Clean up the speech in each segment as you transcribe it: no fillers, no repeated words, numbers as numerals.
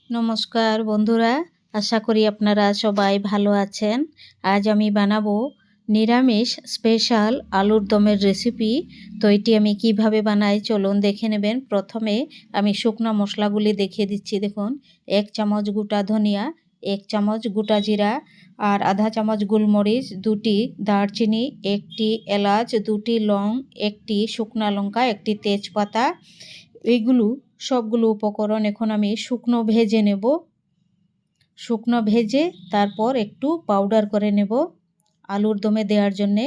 নমস্কার বন্ধুরা, আশা করি আপনারা সবাই ভালো আছেন। আজ আমি বানাবো নিরামিষ স্পেশাল আলুর দমের রেসিপি। তো এটি আমি কিভাবে বানাই চলুন দেখে নেবেন। প্রথমে আমি শুকনো মশলাগুলি দেখিয়ে দিচ্ছি। দেখুন, 1 চামচ গোটা ধনিয়া, 1 চামচ গোটা জিরা আর আধা চামচ গোলমরিচ, 2টি দারচিনি, 1টি এলাচ, 2টি লং, 1টি শুকনা লঙ্কা, 1টি তেজপাতা। এইগুলো সবগুলো উপকরণ এখন আমি শুকনো ভেজে নেব। শুকনো ভেজে তারপর একটু পাউডার করে নেব আলুর দমে দেওয়ার জন্যে।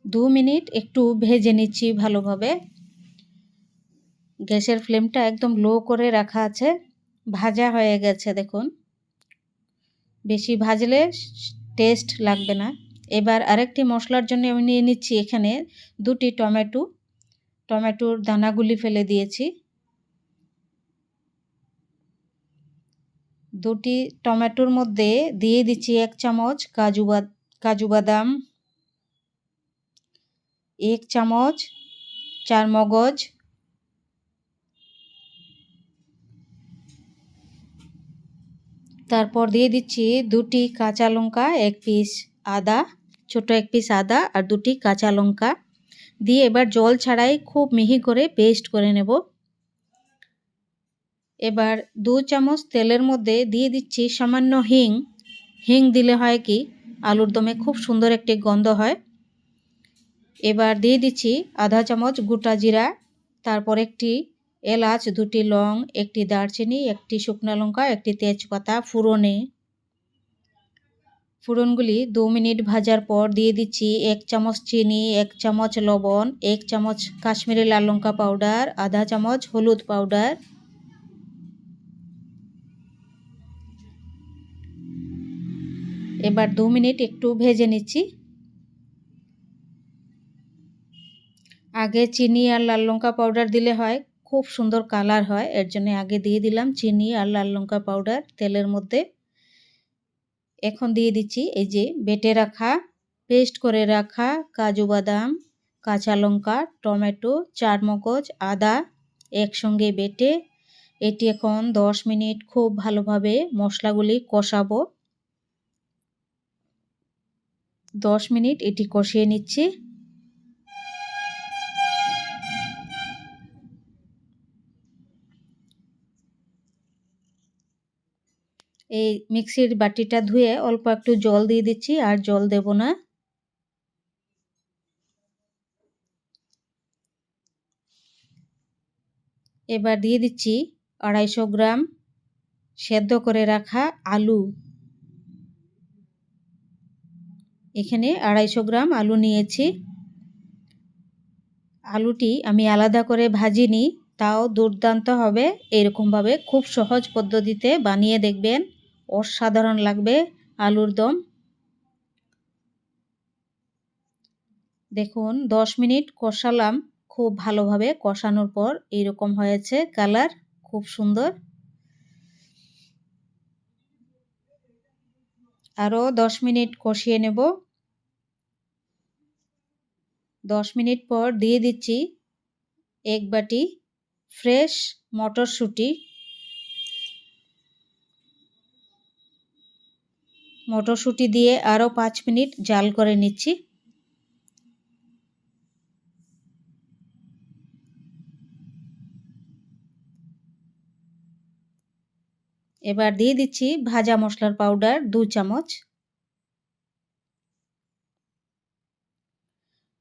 দু মিনিট একটু ভেজে নিচ্ছি ভালোভাবে। গ্যাসের ফ্লেমটা একদম লো করে রাখা আছে। ভাজা হয়ে গেছে দেখুন। বেশি ভাজলে টেস্ট লাগবে না। এবার আরেকটি মশলার জন্য আমি নিয়ে নিচ্ছি এখানে 2টি টমেটোর দানাগুলি ফেলে দিয়েছি। 2টি টমেটোর মধ্যে দিয়ে দিচ্ছি 1 চামচ কাজু বাদাম, 1 চামচ চারমগজ, তারপর দিয়ে দিচ্ছি 2টি কাঁচা লঙ্কা, 1 পিস আদা, ছোট 1 পিস আদা আর 2টি কাঁচা লঙ্কা দিয়ে এবার জল ছাড়াই খুব মিহি করে পেস্ট করে নেব। এবার 2 চামচ তেলের মধ্যে দিয়ে দিচ্ছি সামান্য হিং দিলে হয় কি আলুর দমে খুব সুন্দর একটি গন্ধ হয়। এবার দিয়ে দিচ্ছি আধা চামচ গোটা জিরা, তারপর 1টি এলাচ, 2টি লং, 1টি দারচিনি, 1টি শুকনো লঙ্কা, 1টি তেজপাতা ফোড়নগুলি 2 মিনিট ভাজার পর দিয়ে দিচ্ছি 1 চামচ চিনি, 1 চামচ লবণ, 1 চামচ কাশ্মীরি লাল লঙ্কা পাউডার, আধা চামচ হলুদ পাউডার। এবার 2 মিনিট একটু ভেজে নিচ্ছি। আগে চিনি আর লাল লঙ্কা পাউডার দিলে হয় খুব সুন্দর কালার হয়, এর জন্য আগে দিয়ে দিলাম চিনি আর লাল লঙ্কা পাউডার তেলের মধ্যে। এখন দিয়ে দিচ্ছি এই যে বেটে রাখা পেস্ট করে রাখা কাজু বাদাম, কাঁচা লঙ্কা, টমেটো, চারমগজ, আদা একসঙ্গে বেটে এটি এখন 10 মিনিট খুব ভালোভাবে মশলাগুলি কষাবো। 10 মিনিট এটি কষিয়ে নিচ্ছি। এই মিক্সির বাটিটা ধুয়ে অল্প একটু জল দিয়ে দিচ্ছি, আর জল দেব না। এবার দিয়ে দিচ্ছি 250 গ্রাম সেদ্ধ করে রাখা আলু। এখানে 250 গ্রাম আলু নিয়েছি। আলুটি আমি আলাদা করে ভাজিনি, তাও দুর্দান্ত হবে। এরকমভাবে খুব সহজ পদ্ধতিতে বানিয়ে দেখবেন, অসাধারণ লাগবে আলুর দম। দেখুন 10 মিনিট কষালাম, খুব ভালোভাবে কষানোর পর এইরকম হয়েছে কালার, খুব সুন্দর। আরও 10 মিনিট কষিয়ে নেব। 10 মিনিট পর দিয়ে দিচ্ছি 1 বাটি ফ্রেশ মটরশুঁটি দিয়ে আরও 5 মিনিট জাল করে নিচ্ছি। এবার দিয়ে দিচ্ছি ভাজা মশলার পাউডার 2 চামচ।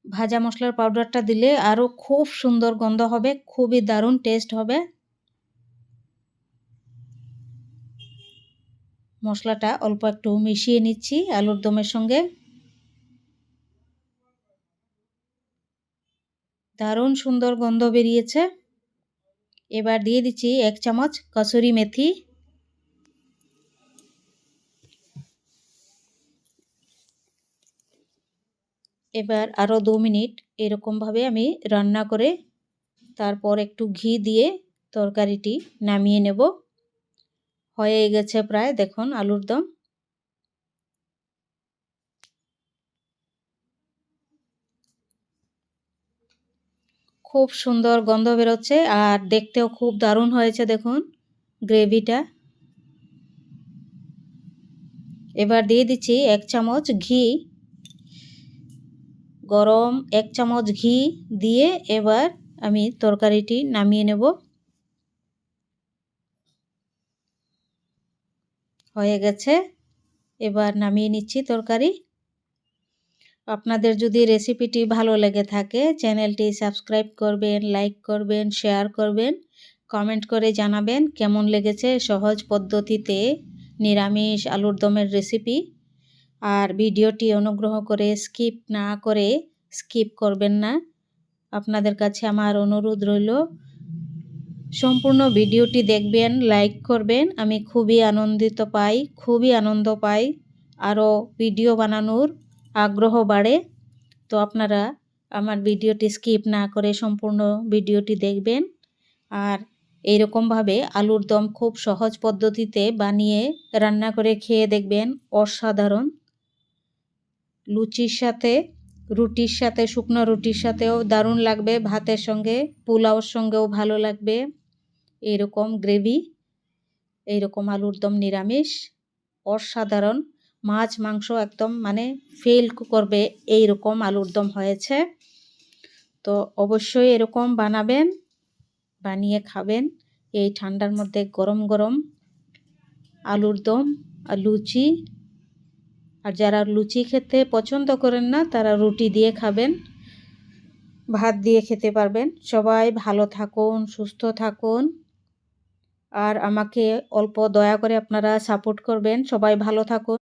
ভাজা মশলার পাউডারটা দিলে আরও খুব সুন্দর গন্ধ হবে, খুবই দারুণ টেস্ট হবে। মশলাটা অল্প একটু মিশিয়ে নিচ্ছি আলুর দমের সঙ্গে। দারুণ সুন্দর গন্ধ বেরিয়েছে। এবার দিয়ে দিচ্ছি 1 চামচ কসুরি মেথি। এবার আরও 2 মিনিট এরকমভাবে আমি রান্না করে তারপর একটু ঘি দিয়ে তরকারিটি নামিয়ে নেব। হয়ে গেছে প্রায়, দেখুন আলুর দম। খুব সুন্দর গন্ধ বেরোচ্ছে আর দেখতেও খুব দারুণ হয়েছে দেখুন গ্রেভিটা। এবার দিয়ে দিচ্ছি 1 চামচ ঘি, গরম 1 চামচ ঘি দিয়ে এবার আমি তরকারিটি নামিয়ে নেব। হয়ে গেছে, এবার নামিয়ে নিচ্ছি তরকারি। আপনাদের যদি রেসিপিটি ভালো লেগে থাকে চ্যানেলটি সাবস্ক্রাইব করবেন, লাইক করবেন, শেয়ার করবেন, কমেন্ট করে জানাবেন কেমন লেগেছে সহজ পদ্ধতিতে নিরামিষ আলুর দমের রেসিপি। আর ভিডিওটি অনুগ্রহ করে স্কিপ করবেন না। আপনাদের কাছে আমার অনুরোধ রইল সম্পূর্ণ ভিডিওটি দেখবেন, লাইক করবেন। আমি খুবই আনন্দ পাই, আরও ভিডিও বানানোর আগ্রহ বাড়ে। তো আপনারা আমার ভিডিওটি স্কিপ না করে সম্পূর্ণ ভিডিওটি দেখবেন। আর এইরকমভাবে আলুর দম খুব সহজ পদ্ধতিতে বানিয়ে রান্না করে খেয়ে দেখবেন, অসাধারণ। লুচির সাথে, রুটির সাথে, শুকনো রুটির সাথেও দারুণ লাগবে, ভাতের সঙ্গে, পোলাওর সঙ্গেও ভালো লাগবে। এইরকম গ্রেভি, এইরকম আলুর দম নিরামিষ অসাধারণ। মাছ মাংস একদম মানে ফেল করবে এইরকম আলুর দম হয়েছে। তো অবশ্যই এরকম বানাবেন, বানিয়ে খাবেন এই ঠান্ডার মধ্যে গরম গরম আলুর দম আর লুচি। আর যারা লুচি খেতে পছন্দ করেন না তারা রুটি দিয়ে খাবেন, ভাত দিয়ে খেতে পারবেন। সবাই ভালো থাকুন, সুস্থ থাকুন, আর আমাকে অল্প দয়া করে আপনারা সাপোর্ট করবেন। সবাই ভালো থাকুন।